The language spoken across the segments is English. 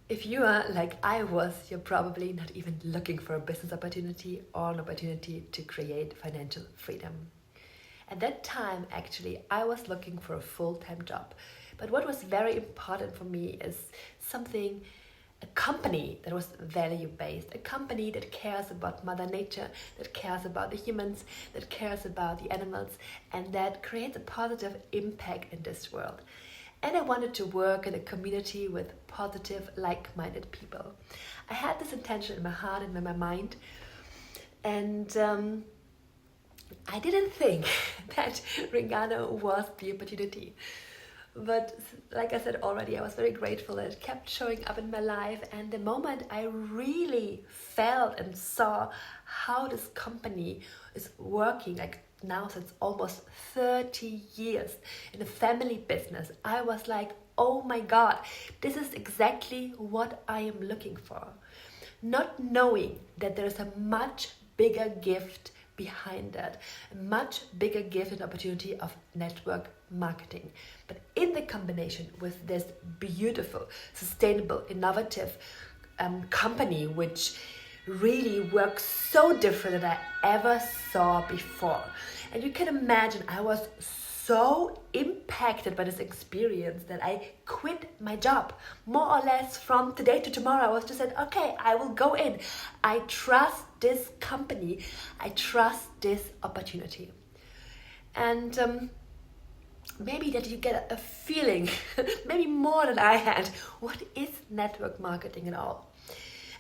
If you are like I was, you're probably not even looking for a business opportunity or an opportunity to create financial freedom. At that time, actually, I was looking for a full-time job. But what was very important for me is something, a company that was value-based, a company that cares about Mother Nature, that cares about the humans, that cares about the animals, and that creates a positive impact in this world. And I wanted to work in a community with positive, like-minded people. I had this intention in my heart and in my mind, and I didn't think that Ringano was the opportunity. But like I said already, I was very grateful that it kept showing up in my life. And the moment I really felt and saw how this company is working, like now since almost 30 years in a family business, I was like, oh my God, this is exactly what I am looking for. Not knowing that there's a much bigger gift behind that, a much bigger gift and opportunity of network marketing. But in the combination with this beautiful, sustainable, innovative company, which really works so different than I ever saw before. And you can imagine I was so impacted by this experience that I quit my job. More or less from today to tomorrow, I was just said, okay, I will go in. I trust this company. I trust this opportunity. And maybe that you get a feeling, maybe more than I had, what is network marketing at all?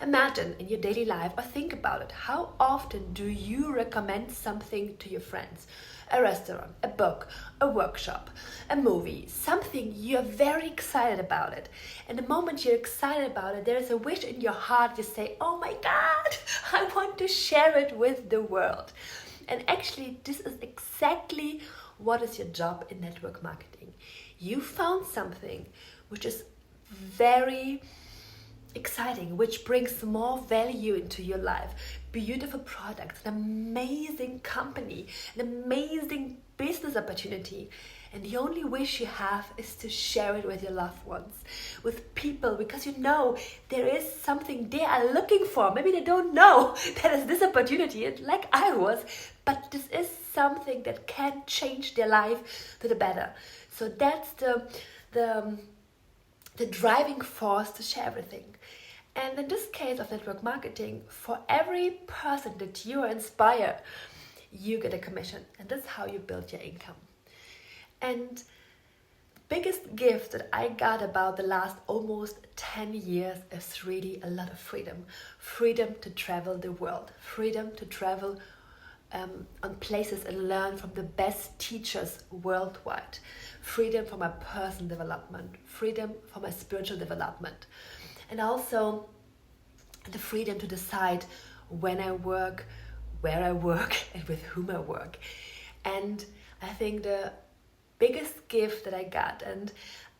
Imagine in your daily life, or think about it, how often do you recommend something to your friends? A restaurant, a book, a workshop, a movie, something you're very excited about it. And the moment you're excited about it, there is a wish in your heart, you say, oh my God, I want to share it with the world. And actually, this is exactly what is your job in network marketing. You found something which is very exciting, which brings more value into your life. Beautiful products, an amazing company, an amazing business opportunity. And the only wish you have is to share it with your loved ones, with people, because you know there is something they are looking for. Maybe they don't know that is this opportunity, like I was, but this is something that can change their life to the better. So that's the driving force to share everything. And in this case of network marketing, for every person that you inspire, you get a commission. And that's how you build your income. And biggest gift that I got about the last almost 10 years is really a lot of freedom. Freedom to travel the world. Freedom to travel on places and learn from the best teachers worldwide. Freedom for my personal development. Freedom for my spiritual development. And also the freedom to decide when I work, where I work, and with whom I work. And I think the biggest gift that I got, and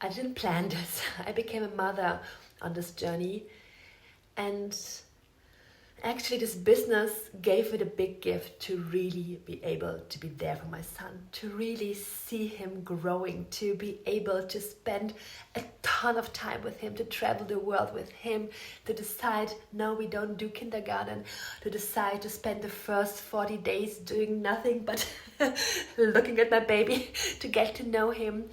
I didn't plan this, I became a mother on this journey, and actually this business gave me the big gift to really be able to be there for my son, to really see him growing, to be able to spend a ton of time with him, to travel the world with him, to decide, no, we don't do kindergarten, to decide to spend the first 40 days doing nothing but looking at my baby, to get to know him.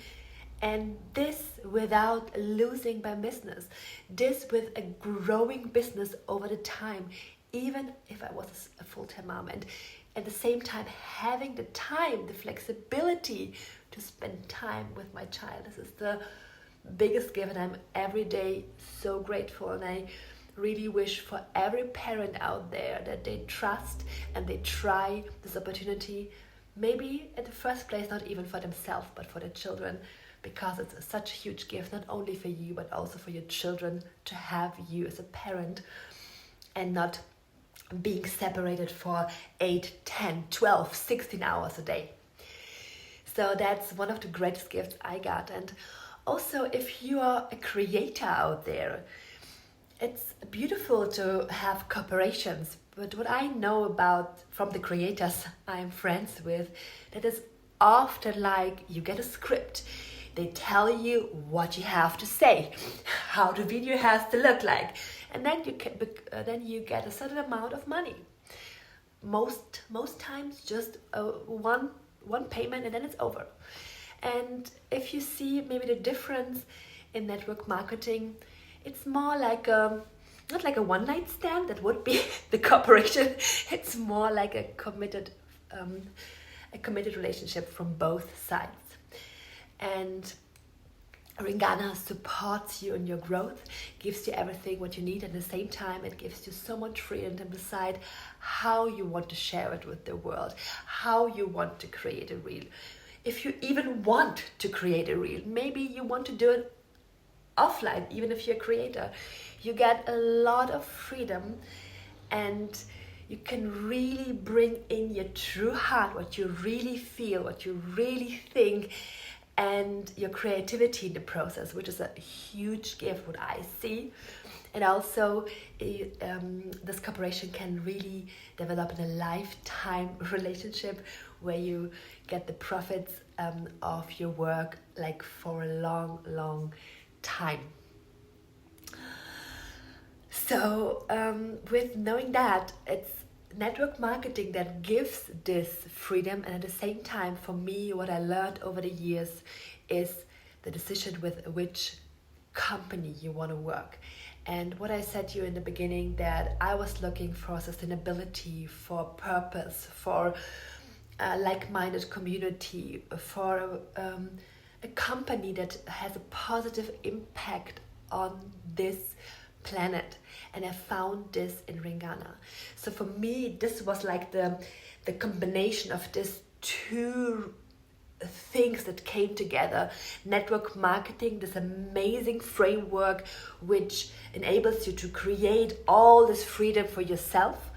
And this without losing my business, this with a growing business over the time, even if I was a full-time mom, and at the same time having the time, the flexibility to spend time with my child. This is the biggest gift, and I'm every day so grateful. And I really wish for every parent out there that they trust and they try this opportunity, maybe at the first place not even for themselves but for their children, because it's such a huge gift, not only for you but also for your children, to have you as a parent and not being separated for 8, 10, 12, 16 hours a day. So that's one of the greatest gifts I got. And also, if you are a creator out there, it's beautiful to have corporations. But what I know about from the creators I'm friends with, that is often like you get a script, They tell you what you have to say, how the video has to look like, and then you get a certain amount of money. Most times just one payment and then it's over. And if you see maybe the difference in network marketing, it's more like not like a one night stand, that would be the cooperation. It's more like a committed relationship from both sides. And Ringana supports you in your growth, gives you everything what you need, and at the same time it gives you so much freedom to decide how you want to share it with the world, how you want to create a reel. If you even want to create a reel, maybe you want to do it offline, even if you're a creator, you get a lot of freedom, and you can really bring in your true heart, what you really feel, what you really think, and your creativity in the process, which is a huge gift, what I see. And also this cooperation can really develop in a lifetime relationship where you get the profits of your work like for a long time. So with knowing that, it's network marketing that gives this freedom, and at the same time, for me, what I learned over the years is the decision with which company you want to work. And what I said to you in the beginning, that I was looking for sustainability, for purpose, for a like-minded community, for a company that has a positive impact on this planet, and I found this in Ringana. So for me, this was like the combination of these two things that came together. Network marketing, this amazing framework which enables you to create all this freedom for yourself,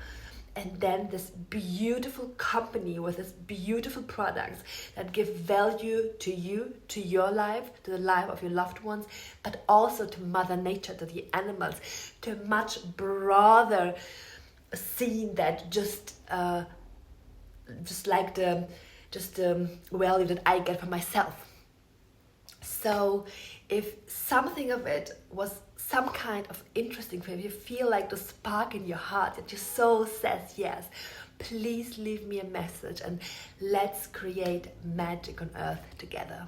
and then this beautiful company with this beautiful products that give value to you, to your life, to the life of your loved ones, but also to Mother Nature, to the animals, to a much broader scene that just like the value that I get for myself. So if something of it was some kind of interesting for you, if you feel like the spark in your heart, that your soul says yes, please leave me a message and let's create magic on earth together.